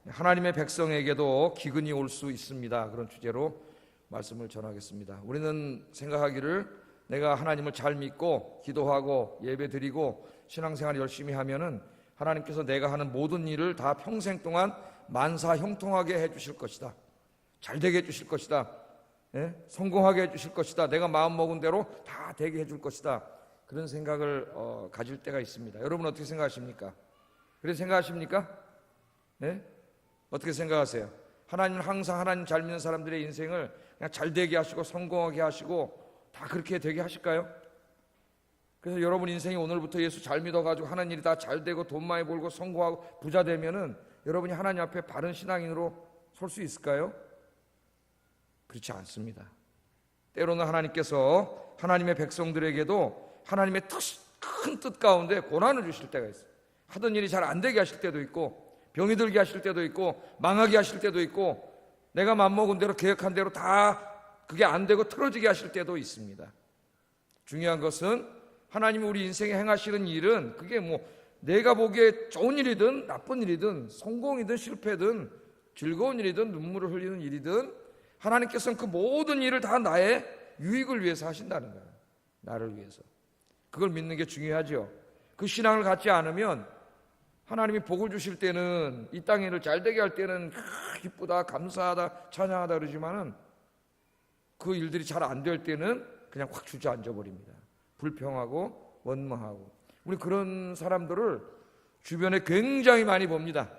하나님의 백성에게도 기근이 올 수 있습니다. 그런 주제로 말씀을 전하겠습니다. 우리는 생각하기를 내가 하나님을 잘 믿고 기도하고 예배드리고 신앙생활 열심히 하면은 하나님께서 내가 하는 모든 일을 다 평생 동안 만사 형통하게 해주실 것이다. 잘 되게 해주실 것이다. 성공하게 해주실 것이다. 내가 마음먹은 대로 다 되게 해줄 것이다. 그런 생각을 가질 때가 있습니다. 여러분 어떻게 생각하십니까? 그렇게 생각하십니까? 어떻게 생각하세요? 하나님은 항상 하나님 잘 믿는 사람들의 인생을 그냥 잘 되게 하시고 성공하게 하시고 다 그렇게 되게 하실까요? 그래서 여러분 인생이 오늘부터 예수 잘 믿어가지고 하는 일이 다 잘 되고 돈 많이 벌고 성공하고 부자 되면은 여러분이 하나님 앞에 바른 신앙인으로 설 수 있을까요? 그렇지 않습니다. 때로는 하나님께서 하나님의 백성들에게도 하나님의 큰 뜻 가운데 고난을 주실 때가 있어요. 하던 일이 잘 안 되게 하실 때도 있고 병이 들게 하실 때도 있고 망하게 하실 때도 있고 내가 맘먹은 대로 계획한 대로 다 그게 안 되고 틀어지게 하실 때도 있습니다. 중요한 것은 하나님이 우리 인생에 행하시는 일은 그게 뭐 내가 보기에 좋은 일이든 나쁜 일이든 성공이든 실패든 즐거운 일이든 눈물을 흘리는 일이든 하나님께서는 그 모든 일을 다 나의 유익을 위해서 하신다는 거예요. 나를 위해서. 그걸 믿는 게 중요하죠. 그 신앙을 갖지 않으면 하나님이 복을 주실 때는 이 땅의 일을 잘 되게 할 때는 기쁘다 감사하다 찬양하다 그러지만은 그 일들이 잘 안 될 때는 그냥 확 주저앉아 버립니다. 불평하고 원망하고. 우리 그런 사람들을 주변에 굉장히 많이 봅니다.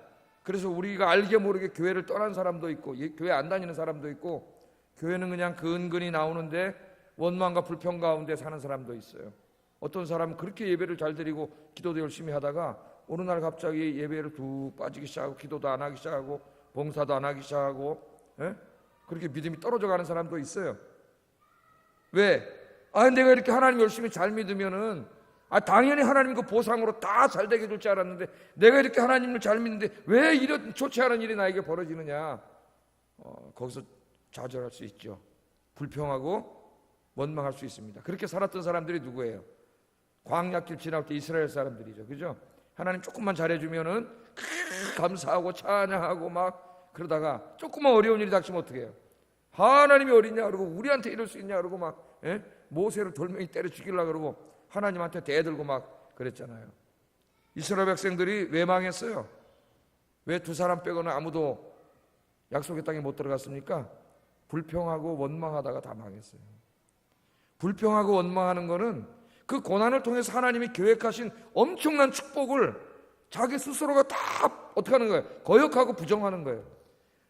그래서 우리가 알게 모르게 교회를 떠난 사람도 있고 교회 안 다니는 사람도 있고 교회는 그냥 근근히 나오는데 원망과 불평 가운데 사는 사람도 있어요. 어떤 사람은 그렇게 예배를 잘 드리고 기도도 열심히 하다가 어느 날 갑자기 예배를 뚝 빠지기 시작하고 기도도 안 하기 시작하고 봉사도 안 하기 시작하고 그렇게 믿음이 떨어져 가는 사람도 있어요. 왜? 내가 이렇게 하나님 열심히 잘 믿으면은 당연히 하나님 그 보상으로 다 잘 되게 해줄 줄 알았는데 내가 이렇게 하나님을 잘 믿는데 왜 이런 좋지 않은 일이 나에게 벌어지느냐. 거기서 좌절할 수 있죠. 불평하고 원망할 수 있습니다. 그렇게 살았던 사람들이 누구예요? 광야길 지날 때 이스라엘 사람들이죠. 그죠? 하나님 조금만 잘해주면은 감사하고 찬양하고 막 그러다가 조금만 어려운 일이 닥치면 어떻게 해요? 하나님이 어딨냐 그러고 우리한테 이럴 수 있냐 그러고 막 모세를 돌멩이 때려 죽이려고 그러고 하나님한테 대들고 막 그랬잖아요. 이스라엘 백성들이 왜 망했어요? 왜 두 사람 빼고는 아무도 약속의 땅에 못 들어갔습니까? 불평하고 원망하다가 다 망했어요. 불평하고 원망하는 거는 그 고난을 통해서 하나님이 계획하신 엄청난 축복을 자기 스스로가 다 어떻게 하는 거예요? 거역하고 부정하는 거예요.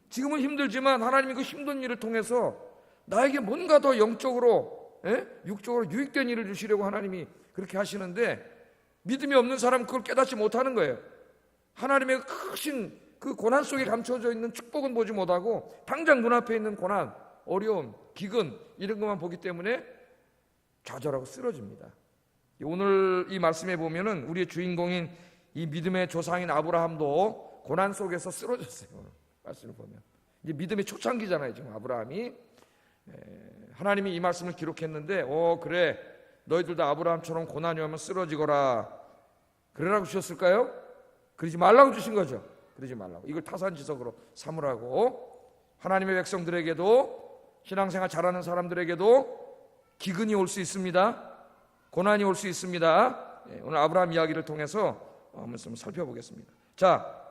지금은 힘들지만 하나님이 그 힘든 일을 통해서 나에게 뭔가 더 영적으로 육적으로 유익된 일을 주시려고 하나님이 그렇게 하시는데 믿음이 없는 사람은 그걸 깨닫지 못하는 거예요. 하나님의 크신 그 고난 속에 감춰져 있는 축복은 보지 못하고 당장 눈앞에 있는 고난, 어려움, 기근 이런 것만 보기 때문에 좌절하고 쓰러집니다. 오늘 이 말씀에 보면은 우리의 주인공인 이 믿음의 조상인 아브라함도 고난 속에서 쓰러졌어요. 말씀을 보면 이제 믿음의 초창기잖아요. 지금 아브라함이 하나님이 이 말씀을 기록했는데 그래 너희들 다 아브라함처럼 고난이 오면 쓰러지거라 그러라고 주셨을까요? 그러지 말라고 주신 거죠. 그러지 말라고. 이걸 타산지석으로 삼으라고. 하나님의 백성들에게도 신앙생활 잘하는 사람들에게도 기근이 올 수 있습니다. 고난이 올 수 있습니다. 오늘 아브라함 이야기를 통해서 한번 살펴보겠습니다. 자,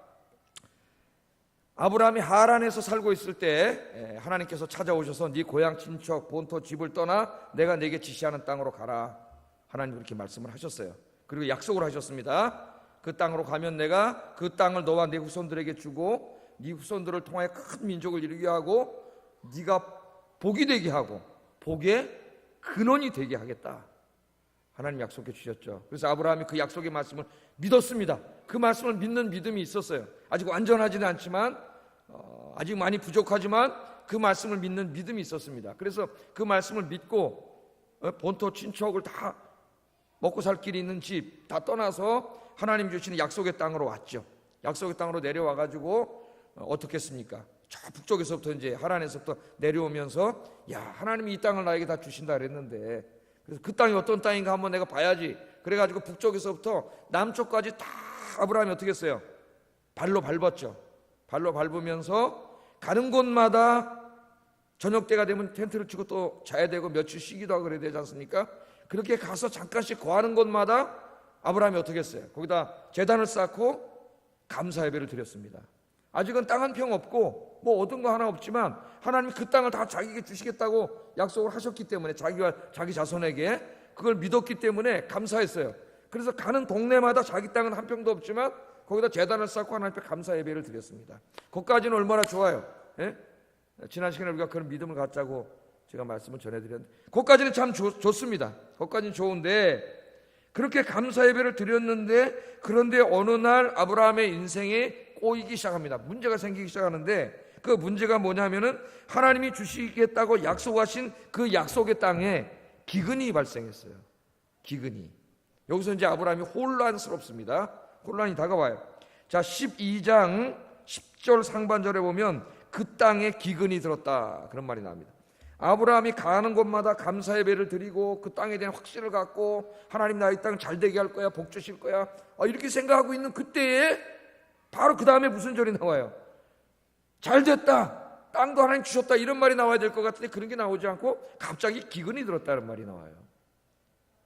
아브라함이 하란에서 살고 있을 때 하나님께서 찾아오셔서 네 고향 친척 본토 집을 떠나 내가 네게 지시하는 땅으로 가라. 하나님 그렇게 말씀을 하셨어요. 그리고 약속을 하셨습니다. 그 땅으로 가면 내가 그 땅을 너와 네 후손들에게 주고 네 후손들을 통하여 큰 민족을 이루게 하고 네가 복이 되게 하고 복의 근원이 되게 하겠다. 하나님 약속해 주셨죠. 그래서 아브라함이 그 약속의 말씀을 믿었습니다. 그 말씀을 믿는 믿음이 있었어요. 아직 완전하지는 않지만 아직 많이 부족하지만 그 말씀을 믿는 믿음이 있었습니다. 그래서 그 말씀을 믿고 본토 친척을 다 먹고 살 길이 있는 집 다 떠나서 하나님 주시는 약속의 땅으로 왔죠. 약속의 땅으로 내려와가지고 어떻게 했습니까? 저 북쪽에서부터 이제 하란에서부터 내려오면서 하나님이 이 땅을 나에게 다 주신다 그랬는데 그래서 그 땅이 어떤 땅인가 한번 내가 봐야지. 그래가지고 북쪽에서부터 남쪽까지 다 아브라함이 어떻게 했어요? 발로 밟았죠. 발로 밟으면서 가는 곳마다 저녁 때가 되면 텐트를 치고 또 자야 되고 며칠 쉬기도 하고 그래야 되지 않습니까? 그렇게 가서 잠깐씩 거하는 곳마다 아브라함이 어떻게 했어요? 거기다 제단을 쌓고 감사 예배를 드렸습니다. 아직은 땅 한 평 없고 뭐 얻은 거 하나 없지만 하나님이 그 땅을 다 자기에게 주시겠다고 약속을 하셨기 때문에 자기 자손에게 그걸 믿었기 때문에 감사했어요. 그래서 가는 동네마다 자기 땅은 한 평도 없지만 거기다 제단을 쌓고 하나님 앞에 감사 예배를 드렸습니다. 거기까지는 얼마나 좋아요. 예? 지난 시간에 우리가 그런 믿음을 갖자고 제가 말씀을 전해드렸는데 거기까지는 참 좋습니다. 거기까지는 좋은데 그렇게 감사 예배를 드렸는데 그런데 어느 날 아브라함의 인생에 꼬이기 시작합니다. 문제가 생기기 시작하는데 그 문제가 뭐냐면은 하나님이 주시겠다고 약속하신 그 약속의 땅에 기근이 발생했어요. 기근이. 여기서 이제 아브라함이 혼란스럽습니다. 혼란이 다가와요. 자, 12장 10절 상반절에 보면 그 땅에 기근이 들었다 그런 말이 나옵니다. 아브라함이 가는 곳마다 감사 예배를 드리고 그 땅에 대한 확신을 갖고 하나님 나 이 땅 잘 되게 할 거야, 복 주실 거야, 이렇게 생각하고 있는 그때에 바로 그 다음에 무슨 절이 나와요? 잘 됐다, 땅도 하나님 주셨다, 이런 말이 나와야 될 것 같은데 그런 게 나오지 않고 갑자기 기근이 들었다는 말이 나와요.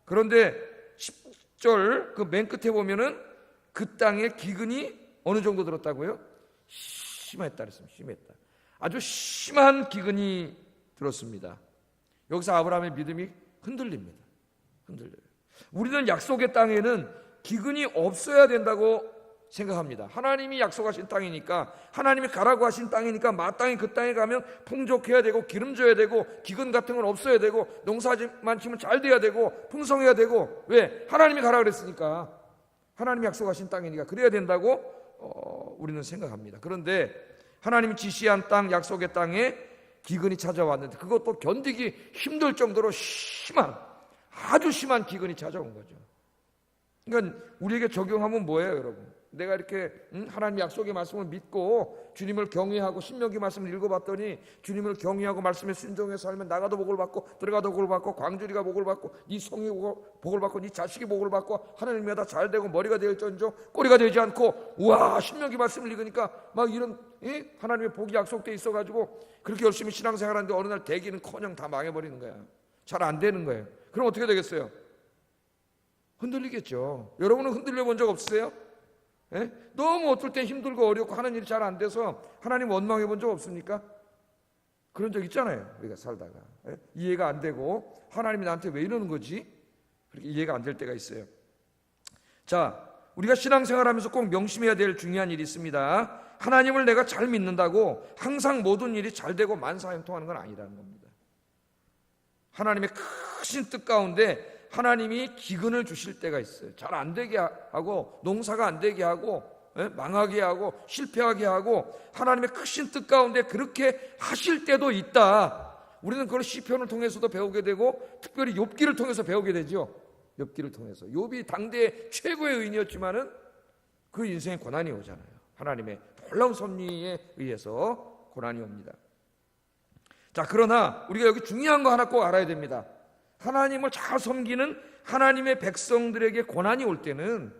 그런데 10절 그 맨 끝에 보면은 그 땅에 기근이 어느 정도 들었다고요? 심했다 그랬습니다. 심했다. 아주 심한 기근이 들었습니다. 여기서 아브라함의 믿음이 흔들립니다. 흔들려요. 우리는 약속의 땅에는 기근이 없어야 된다고 생각합니다. 하나님이 약속하신 땅이니까, 하나님이 가라고 하신 땅이니까 마땅히 그 땅에 가면 풍족해야 되고 기름져야 되고 기근 같은 건 없어야 되고 농사만 치면 잘 돼야 되고 풍성해야 되고, 왜? 하나님이 가라 그랬으니까, 하나님이 약속하신 땅이니까 그래야 된다고 우리는 생각합니다. 그런데 하나님이 지시한 땅, 약속의 땅에 기근이 찾아왔는데 그것도 견디기 힘들 정도로 심한, 아주 심한 기근이 찾아온 거죠. 그러니까 우리에게 적용하면 뭐예요, 여러분? 내가 이렇게 하나님 약속의 말씀을 믿고 주님을 경외하고 신명기 말씀을 읽어봤더니 주님을 경외하고 말씀에 순종해서 살면 나가도 복을 받고 들어가도 복을 받고 광주리가 복을 받고 네 성이 복을 받고 네 자식이 복을 받고 하나님마다 잘 되고 머리가 될지언정 꼬리가 되지 않고, 우와, 신명기 말씀을 읽으니까 막 이런 하나님의 복이 약속돼 있어가지고 그렇게 열심히 신앙생활하는데 어느 날 되기는커녕 다 망해버리는 거야. 잘 안 되는 거예요. 그럼 어떻게 되겠어요? 흔들리겠죠. 여러분은 흔들려 본 적 없으세요? 예? 너무 어떨 때 힘들고 어렵고 하는 일이 잘 안 돼서 하나님 원망해 본 적 없습니까? 그런 적 있잖아요. 우리가 살다가 이해가 안 되고 하나님이 나한테 왜 이러는 거지? 그렇게 이해가 안 될 때가 있어요. 자, 우리가 신앙생활하면서 꼭 명심해야 될 중요한 일이 있습니다. 하나님을 내가 잘 믿는다고 항상 모든 일이 잘 되고 만사형통하는 건 아니라는 겁니다. 하나님의 크신 뜻 가운데 하나님이 기근을 주실 때가 있어요. 잘 안 되게 하고 농사가 안 되게 하고 망하게 하고 실패하게 하고 하나님의 크신 뜻 가운데 그렇게 하실 때도 있다. 우리는 그걸 시편을 통해서도 배우게 되고 특별히 욥기를 통해서 배우게 되죠. 욥기를 통해서. 욥이 당대 최고의 의인이었지만은 그 인생에 고난이 오잖아요. 하나님의 놀라운 섭리에 의해서 고난이 옵니다. 자, 그러나 우리가 여기 중요한 거 하나 꼭 알아야 됩니다. 하나님을 잘 섬기는 하나님의 백성들에게 고난이 올 때는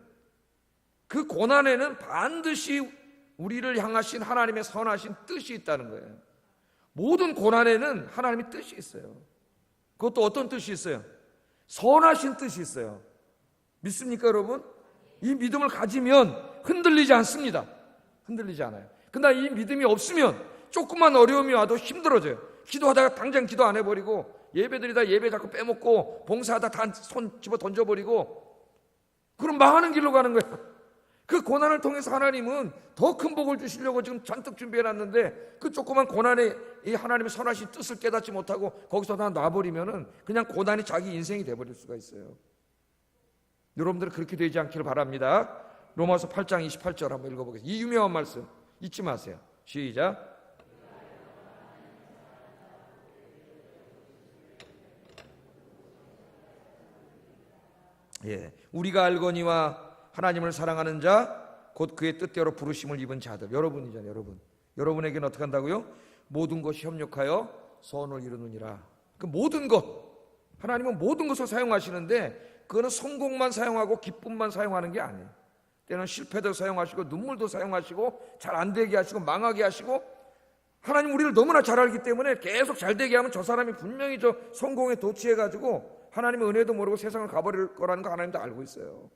그 고난에는 반드시 우리를 향하신 하나님의 선하신 뜻이 있다는 거예요. 모든 고난에는 하나님의 뜻이 있어요. 그것도 어떤 뜻이 있어요? 선하신 뜻이 있어요. 믿습니까, 여러분? 이 믿음을 가지면 흔들리지 않습니다. 흔들리지 않아요. 그러나 이 믿음이 없으면 조금만 어려움이 와도 힘들어져요. 기도하다가 당장 기도 안 해버리고 예배드리다 예배 자꾸 빼먹고 봉사하다 다 손 집어 던져버리고 그럼 망하는 길로 가는 거예요. 그 고난을 통해서 하나님은 더 큰 복을 주시려고 지금 잔뜩 준비해놨는데 그 조그만 고난에 이 하나님의 선하신 뜻을 깨닫지 못하고 거기서 다 놔버리면은 그냥 고난이 자기 인생이 돼버릴 수가 있어요. 여러분들은 그렇게 되지 않기를 바랍니다. 로마서 8장 28절 한번 읽어보겠습니다. 이 유명한 말씀 잊지 마세요. 시작. 우리가 알거니와 하나님을 사랑하는 자 곧 그의 뜻대로 부르심을 입은 자들, 여러분이잖아요. 여러분에게는 어떻게 한다고요? 모든 것이 협력하여 선을 이루느니라. 그 모든 것, 하나님은 모든 것을 사용하시는데 그거는 성공만 사용하고 기쁨만 사용하는 게 아니에요. 때는 실패도 사용하시고 눈물도 사용하시고 잘 안 되게 하시고 망하게 하시고, 하나님 우리를 너무나 잘 알기 때문에 계속 잘 되게 하면 저 사람이 분명히 저 성공에 도취해가지고 하나님의 은혜도 모르고 세상을 가버릴 거라는 거 하나님도 알고 있어요.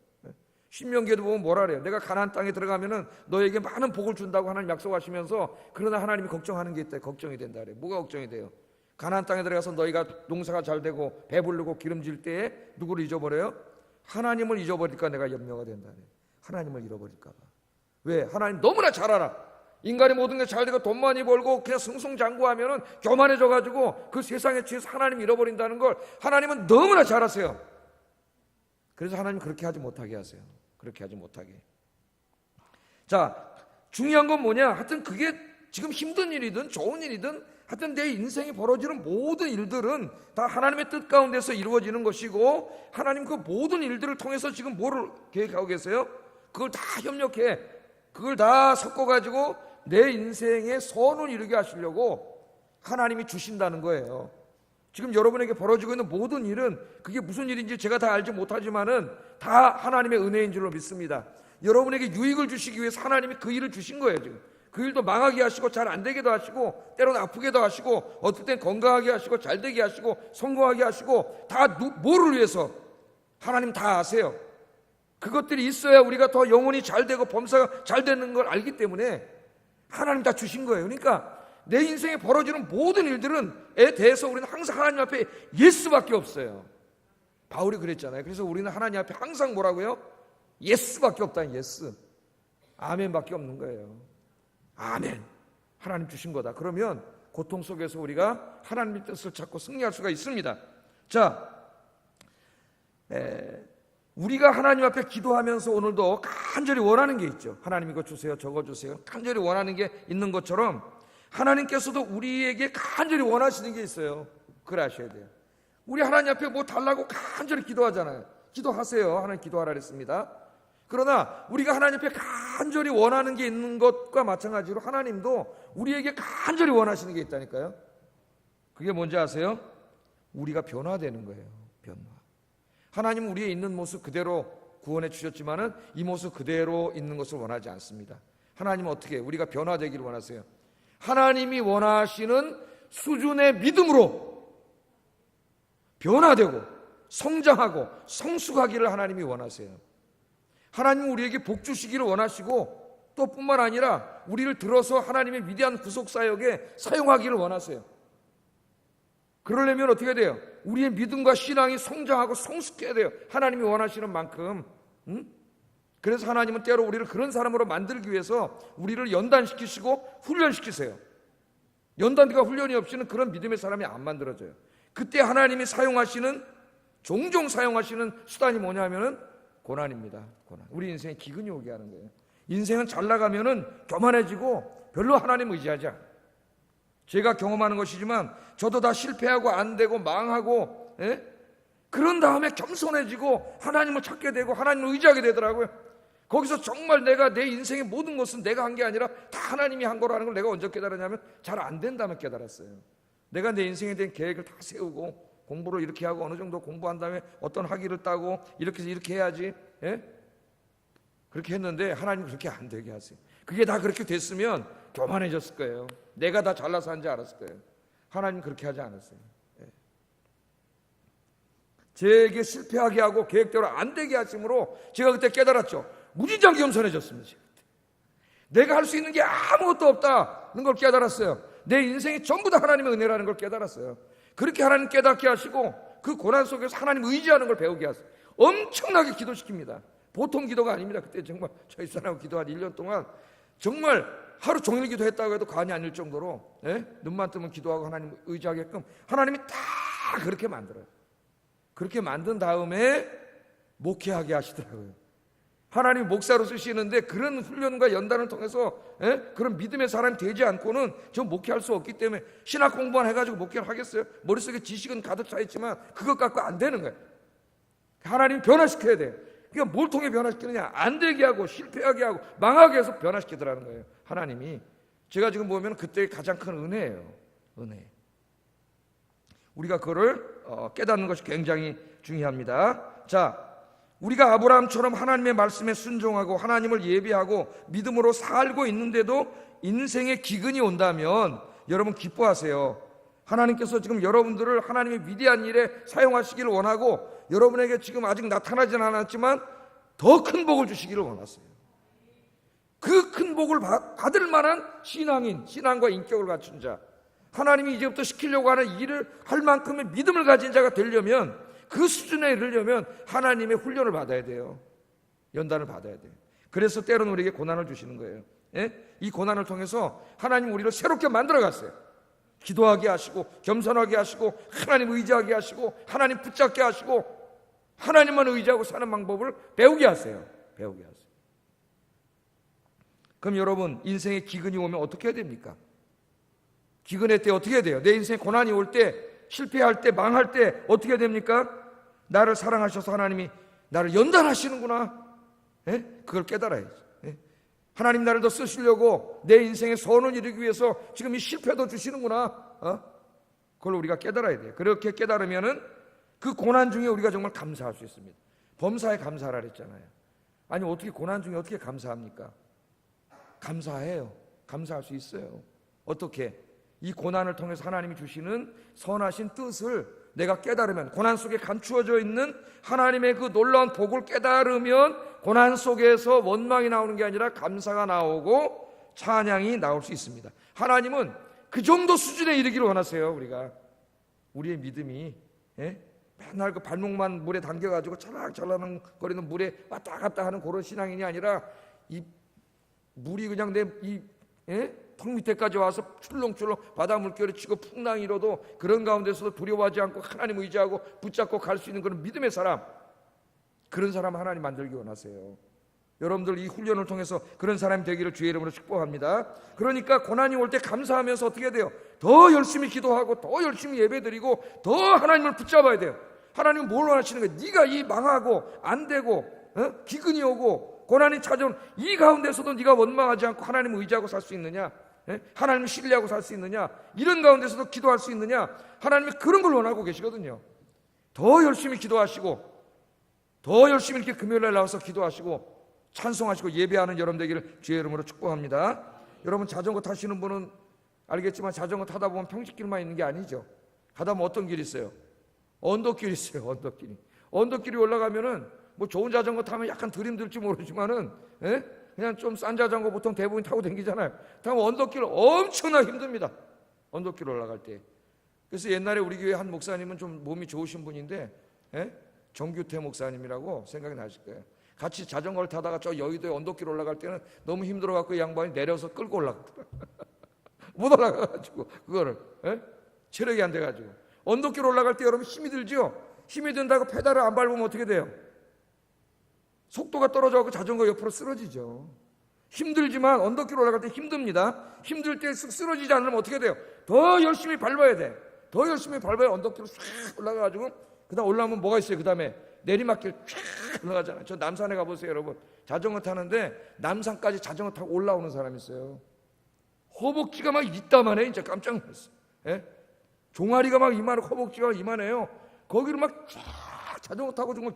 신명기에도 보면 뭐라 그래요? 내가 가나안 땅에 들어가면은 너에게 많은 복을 준다고 하나님 약속하시면서, 그러나 하나님이 걱정하는 게 있다. 걱정이 된다 그래요. 뭐가 걱정이 돼요? 가나안 땅에 들어가서 너희가 농사가 잘 되고 배부르고 기름질 때에 누구를 잊어버려요? 하나님을 잊어버릴까 내가 염려가 된다 그래요. 하나님을 잃어버릴까 봐. 왜? 하나님 너무나 잘 알아. 인간이 모든 게 잘 되고 돈 많이 벌고 그냥 승승장구하면은 교만해져가지고 그 세상에 취해서 하나님 잃어버린다는 걸 하나님은 너무나 잘 아세요. 그래서 하나님 그렇게 하지 못하게 하세요. 그렇게 하지 못하게. 자, 중요한 건 뭐냐? 하여튼 그게 지금 힘든 일이든 좋은 일이든 하여튼 내 인생에 벌어지는 모든 일들은 다 하나님의 뜻 가운데서 이루어지는 것이고, 하나님 그 모든 일들을 통해서 지금 뭐를 계획하고 계세요? 그걸 다 협력해, 그걸 다 섞어가지고 내 인생의 선을 이루게 하시려고 하나님이 주신다는 거예요. 지금 여러분에게 벌어지고 있는 모든 일은 그게 무슨 일인지 제가 다 알지 못하지만은 다 하나님의 은혜인 줄로 믿습니다. 여러분에게 유익을 주시기 위해서 하나님이 그 일을 주신 거예요. 지금 그 일도 망하게 하시고 잘 안 되게도 하시고 때로는 아프게도 하시고 어떨 땐 건강하게 하시고 잘 되게 하시고 성공하게 하시고, 다 뭐를 위해서? 하나님 다 아세요. 그것들이 있어야 우리가 더 영혼이 잘 되고 범사가 잘 되는 걸 알기 때문에 하나님 다 주신 거예요. 그러니까 내 인생에 벌어지는 모든 일들은에 대해서 우리는 항상 하나님 앞에 예스밖에 없어요. 바울이 그랬잖아요. 그래서 우리는 하나님 앞에 항상 뭐라고요? 예스밖에 없다는, 예스. 아멘밖에 없는 거예요. 아멘. 하나님 주신 거다. 그러면 고통 속에서 우리가 하나님의 뜻을 찾고 승리할 수가 있습니다. 자, 우리가 하나님 앞에 기도하면서 오늘도 간절히 원하는 게 있죠. 하나님 이거 주세요, 저거 주세요. 간절히 원하는 게 있는 것처럼 하나님께서도 우리에게 간절히 원하시는 게 있어요. 그걸 아셔야 돼요. 우리 하나님 앞에 뭐 달라고 간절히 기도하잖아요. 기도하세요. 하나님 기도하라 그랬습니다. 그러나 우리가 하나님 앞에 간절히 원하는 게 있는 것과 마찬가지로 하나님도 우리에게 간절히 원하시는 게 있다니까요. 그게 뭔지 아세요? 우리가 변화되는 거예요. 변화. 하나님은 우리의 있는 모습 그대로 구원해 주셨지만은 이 모습 그대로 있는 것을 원하지 않습니다. 하나님은 어떻게 해요? 우리가 변화되기를 원하세요. 하나님이 원하시는 수준의 믿음으로 변화되고 성장하고 성숙하기를 하나님이 원하세요. 하나님은 우리에게 복 주시기를 원하시고, 또 뿐만 아니라 우리를 들어서 하나님의 위대한 구속사역에 사용하기를 원하세요. 그러려면 어떻게 돼요? 우리의 믿음과 신앙이 성장하고 성숙해야 돼요. 하나님이 원하시는 만큼. 그래서 하나님은 때로 우리를 그런 사람으로 만들기 위해서 우리를 연단시키시고 훈련시키세요. 연단과 훈련이 없이는 그런 믿음의 사람이 안 만들어져요. 그때 하나님이 종종 사용하시는 수단이 뭐냐면은 고난입니다. 고난. 우리 인생에 기근이 오게 하는 거예요. 인생은 잘 나가면은 교만해지고 별로 하나님 의지하지 않아요. 제가 경험하는 것이지만 저도 다 실패하고 안 되고 망하고, 그런 다음에 겸손해지고 하나님을 찾게 되고 하나님을 의지하게 되더라고요. 거기서 정말 내가 내 인생의 모든 것은 내가 한 게 아니라 다 하나님이 한 거라는 걸 내가 언제 깨달았냐면 잘 안 된다면 깨달았어요. 내가 내 인생에 대한 계획을 다 세우고 공부를 이렇게 하고 어느 정도 공부한 다음에 어떤 학위를 따고 이렇게 해서 이렇게 해야지, 그렇게 했는데 하나님 그렇게 안 되게 하세요. 그게 다 그렇게 됐으면 교만해졌을 거예요. 내가 다 잘나서 한지 알았을 거예요. 하나님 그렇게 하지 않았어요. 제게 실패하게 하고 계획대로 안 되게 하심으로 제가 그때 깨달았죠. 무진장 겸손해졌습니다. 내가 할 수 있는 게 아무것도 없다는 걸 깨달았어요. 내 인생이 전부 다 하나님의 은혜라는 걸 깨달았어요. 그렇게 하나님 깨닫게 하시고 그 고난 속에서 하나님 의지하는 걸 배우게 하세요. 엄청나게 기도시킵니다. 보통 기도가 아닙니다. 그때 정말 저희 사람하고 기도한 1년 동안 정말 하루 종일 기도했다고 해도 과언이 아닐 정도로, 눈만 뜨면 기도하고 하나님 의지하게끔 하나님이 다 그렇게 만들어요. 그렇게 만든 다음에 목회하게 하시더라고요. 하나님 목사로 쓰시는데 그런 훈련과 연단을 통해서 그런 믿음의 사람이 되지 않고는 저 목회할 수 없기 때문에 신학 공부만 해가지고 목회를 하겠어요? 머릿속에 지식은 가득 차 있지만 그것 갖고 안 되는 거예요. 하나님 변화시켜야 돼요. 그러니까 뭘 통해 변화시키느냐? 안 되게 하고 실패하게 하고 망하게 해서 변화시키더라는 거예요. 하나님이. 제가 지금 보면 그때의 가장 큰 은혜예요. 은혜. 우리가 그거를 깨닫는 것이 굉장히 중요합니다. 자, 우리가 아브라함처럼 하나님의 말씀에 순종하고 하나님을 예배하고 믿음으로 살고 있는데도 인생의 기근이 온다면 여러분 기뻐하세요. 하나님께서 지금 여러분들을 하나님의 위대한 일에 사용하시기를 원하고 여러분에게 지금 아직 나타나진 않았지만 더 큰 복을 주시기를 원하세요. 그 큰 복을 받을 만한 신앙과 인격을 갖춘 자, 하나님이 이제부터 시키려고 하는 일을 할 만큼의 믿음을 가진 자가 되려면, 그 수준에 이르려면 하나님의 훈련을 받아야 돼요. 연단을 받아야 돼요. 그래서 때로는 우리에게 고난을 주시는 거예요. 예? 이 고난을 통해서 하나님 우리를 새롭게 만들어 갔어요. 기도하게 하시고 겸손하게 하시고 하나님 의지하게 하시고 하나님 붙잡게 하시고 하나님만 의지하고 사는 방법을 배우게 하세요. 그럼 여러분, 인생에 기근이 오면 어떻게 해야 됩니까? 기근의 때 어떻게 해야 돼요? 내 인생에 고난이 올 때, 실패할 때, 망할 때 어떻게 해야 됩니까? 나를 사랑하셔서 하나님이 나를 연단하시는구나. 예? 그걸 깨달아야지. 예? 하나님 나를 더 쓰시려고 내 인생에 선을 이루기 위해서 지금 이 실패도 주시는구나. 그걸 우리가 깨달아야 돼요. 그렇게 깨달으면은 그 고난 중에 우리가 정말 감사할 수 있습니다. 범사에 감사하라 그랬잖아요. 아니 어떻게 고난 중에 어떻게 감사합니까? 감사해요. 감사할 수 있어요. 어떻게? 이 고난을 통해서 하나님이 주시는 선하신 뜻을 내가 깨달으면, 고난 속에 감추어져 있는 하나님의 그 놀라운 복을 깨달으면 고난 속에서 원망이 나오는 게 아니라 감사가 나오고 찬양이 나올 수 있습니다. 하나님은 그 정도 수준에 이르기를 원하세요. 우리의 믿음이 맨날 그 발목만 물에 담겨가지고 찰랑찰랑거리는 물에 왔다 갔다 하는 그런 신앙인이 아니라 이 물이 그냥 턱 밑에까지 와서 출렁출렁 바다 물결이 치고 풍랑이 일어도 그런 가운데서도 두려워하지 않고 하나님 의지하고 붙잡고 갈 수 있는 그런 믿음의 사람, 그런 사람 하나님 만들기 원하세요. 여러분들 이 훈련을 통해서 그런 사람이 되기를 주의 이름으로 축복합니다. 그러니까 고난이 올 때 감사하면서 어떻게 해야 돼요? 더 열심히 기도하고 더 열심히 예배드리고 더 하나님을 붙잡아야 돼요. 하나님은 뭘 원하시는 거예요? 네가 이 망하고 안 되고 기근이 오고 고난이 찾아온 이 가운데서도 네가 원망하지 않고 하나님을 의지하고 살 수 있느냐? 하나님을 신뢰하고 살 수 있느냐? 이런 가운데서도 기도할 수 있느냐? 하나님이 그런 걸 원하고 계시거든요. 더 열심히 기도하시고 더 열심히 이렇게 금요일날 나와서 기도하시고 찬송하시고 예배하는 여러분 되기를 주의 이름으로 축복합니다. 여러분 자전거 타시는 분은 알겠지만 자전거 타다 보면 평지길만 있는 게 아니죠. 가다 보면 어떤 길이 있어요? 언덕길이 있어요. 언덕길이 올라가면은 뭐 좋은 자전거 타면 약간 들임들지 모르지만은 그냥 좀 싼 자전거 보통 대부분 타고 다니잖아요. 타면 언덕길 엄청나게 힘듭니다. 언덕길 올라갈 때. 그래서 옛날에 우리 교회 한 목사님은 좀 몸이 좋으신 분인데 정규태 목사님이라고 생각이 나실 거예요. 같이 자전거를 타다가 저 여의도에 언덕길 올라갈 때는 너무 힘들어갖고 이 양반이 내려서 끌고 올라가더라. 못 올라가가지고 그거를 체력이 안 돼가지고. 언덕길 올라갈 때 여러분 힘이 들죠? 힘이 든다고 페달을 안 밟으면 어떻게 돼요? 속도가 떨어져서 자전거 옆으로 쓰러지죠. 힘들지만 언덕길 올라갈 때 힘듭니다. 힘들 때 쓰러지지 않으면 어떻게 돼요? 더 열심히 밟아야 돼. 더 열심히 밟아야 언덕길로 쫙 올라가가지고 그 다음 올라오면 뭐가 있어요? 그 다음에 내리막길 쫙 올라가잖아요. 저 남산에 가보세요 여러분. 자전거 타는데 남산까지 자전거 타고 올라오는 사람이 있어요. 허벅지가 막 이따만해. 진짜 깜짝 놀랐어요. 종아리가 막 이만하고 허벅지가 이만해요. 거기를 막 쫙 자전거 타고 정말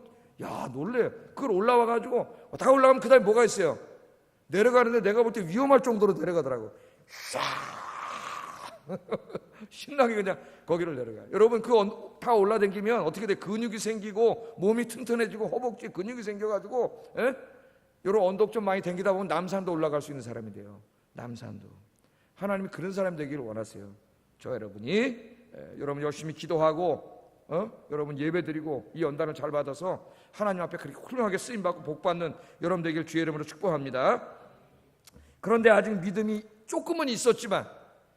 놀래요. 그걸 올라와가지고 다 올라가면 그 다음에 뭐가 있어요? 내려가는데 내가 볼 때 위험할 정도로 내려가더라고. 신나게 그냥 거기를 내려가요. 여러분 다 올라다니면 어떻게 돼? 근육이 생기고 몸이 튼튼해지고 허벅지 근육이 생겨가지고 이런 언덕 좀 많이 다니다 보면 남산도 올라갈 수 있는 사람이 돼요. 남산도. 하나님이 그런 사람 되기를 원하세요. 저 여러분이 여러분 열심히 기도하고 여러분 예배드리고 이 연단을 잘 받아서 하나님 앞에 그렇게 훌륭하게 쓰임받고 복받는 여러분 되길 주의 이름으로 축복합니다. 그런데 아직 믿음이 조금은 있었지만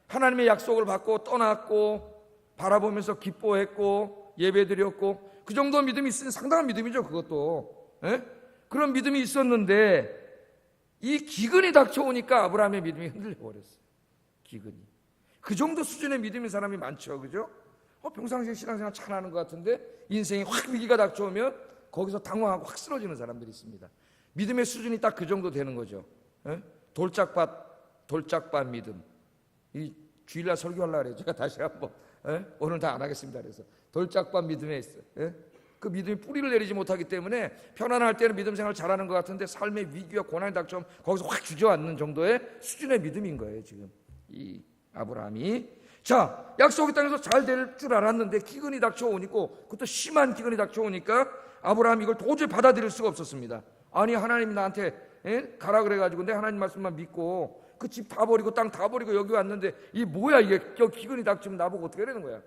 하나님의 약속을 받고 떠났고 바라보면서 기뻐했고 예배드렸고 그 정도 믿음이 있으면 상당한 믿음이죠. 그것도 그런 믿음이 있었는데 이 기근이 닥쳐오니까 아브라함의 믿음이 흔들려버렸어요. 기근이. 그 정도 수준의 믿음인 사람이 많죠. 그죠? 평상시에 신앙생활 잘하는 것 같은데 인생이 확 위기가 닥쳐오면 거기서 당황하고 확 쓰러지는 사람들이 있습니다. 믿음의 수준이 딱 그 정도 되는 거죠. 돌짝밭 믿음. 이 주일날 설교하려고 그래요. 제가 다시 한번 오늘 다 안 하겠습니다. 그래서 돌짝밭 믿음에 있어요. 그 믿음이 뿌리를 내리지 못하기 때문에 편안할 때는 믿음 생활을 잘하는 것 같은데 삶의 위기와 고난이 닥쳐오면 거기서 확 주저앉는 정도의 수준의 믿음인 거예요. 지금 이 아브라함이. 자, 약속의 땅에서 잘 될 줄 알았는데 기근이 닥쳐오니까, 그것도 심한 기근이 닥쳐오니까 아브라함이 이걸 도저히 받아들일 수가 없었습니다. 아니, 하나님이 나한테 가라 그래가지고 내 하나님 말씀만 믿고 그 집 다 버리고 땅 다 버리고 여기 왔는데 이게 뭐야, 이게 기근이 닥치면 나보고 어떻게 되는 거야.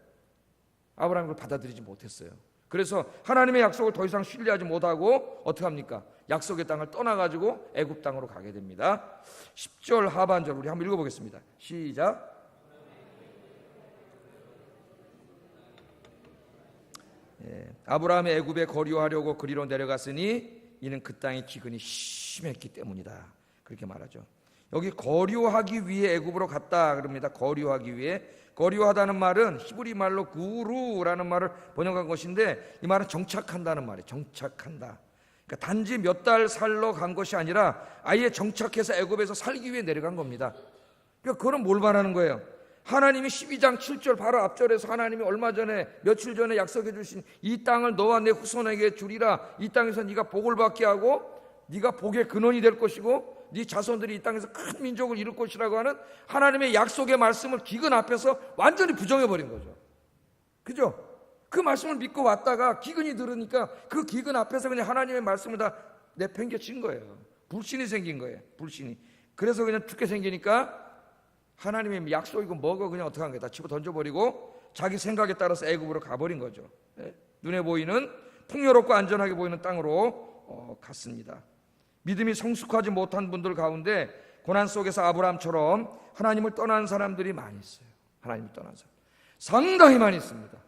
아브라함이 그걸 받아들이지 못했어요. 그래서 하나님의 약속을 더 이상 신뢰하지 못하고 어떻게 합니까? 약속의 땅을 떠나가지고 애굽 땅으로 가게 됩니다. 10절 하반절 우리 한번 읽어보겠습니다. 시작. 아브라함이 애굽에 거류하려고 그리로 내려갔으니 이는 그 땅의 기근이 심했기 때문이다. 그렇게 말하죠. 여기 거류하기 위해 애굽으로 갔다 그럽니다. 거류하기 위해. 거류하다는 말은 히브리 말로 구루라는 말을 번역한 것인데, 이 말은 정착한다는 말이에요. 정착한다. 그러니까 단지 몇 달 살러 간 것이 아니라 아예 정착해서 애굽에서 살기 위해 내려간 겁니다. 그러니까 그건 뭘 말하는 거예요? 하나님이 12장 7절 바로 앞절에서 하나님이 얼마 전에 며칠 전에 약속해 주신 이 땅을 너와 내 후손에게 주리라, 이 땅에서 네가 복을 받게 하고 네가 복의 근원이 될 것이고 네 자손들이 이 땅에서 큰 민족을 이룰 것이라고 하는 하나님의 약속의 말씀을 기근 앞에서 완전히 부정해버린 거죠. 그죠? 그 말씀을 믿고 왔다가 기근이 들으니까 그 기근 앞에서 그냥 하나님의 말씀을 다 내팽개친 거예요. 불신이 생긴 거예요. 불신이. 그래서 그냥 죽게 생기니까 하나님의 약속이고 뭐고 그냥 어떻게 한 거예요? 다 집어 던져버리고 자기 생각에 따라서 애굽으로 가버린 거죠. 눈에 보이는 풍요롭고 안전하게 보이는 땅으로 갔습니다. 믿음이 성숙하지 못한 분들 가운데 고난 속에서 아브라함처럼 하나님을 떠난 사람들이 많이 있어요. 하나님을 떠난 사람 상당히 많이 있습니다.